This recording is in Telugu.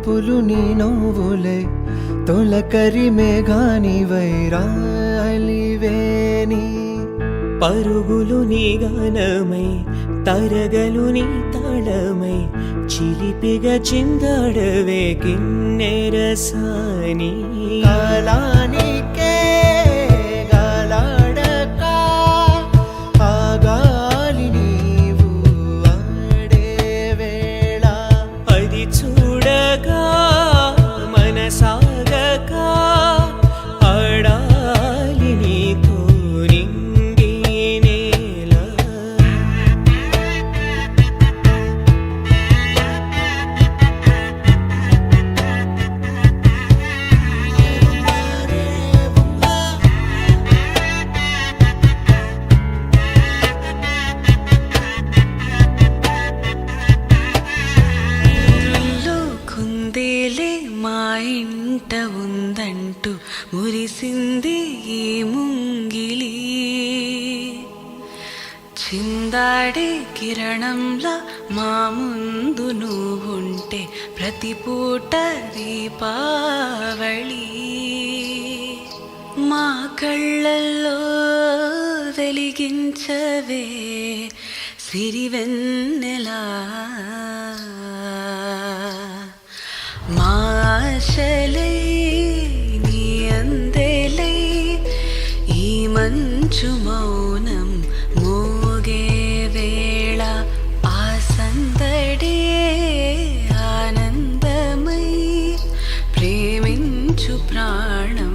తలుపులు నీ నవ్వులై తొలకరి మేఘాని వైరాలివేని పరుగులు నీ గానమై తరగలు నీ తాళమై చిలిపిగా చిందాడవే కిన్నెరసాని కాలానికే గాలాడక ఆ గాలి నీవు ఆడే వేళ అది చూడగా మనసాగక ఆడాలి నీతో నింగి నేల కుందేలే మా ఇంట ఉందంటూ మురిసింది ఈ ముంగిలి చిందాడే కిరణంలా మా ముందు నువ్వుంటే ప్రతి పూట దీపావళి మా కళ్ళల్లో వెలిగించవే సిరివెన్నెలా మా ఆశలై నీ అందెలై ఈ మంచు మౌనం మోగే వేళ ఆ సందడే ఆనందమై ప్రేమించు ప్రాణం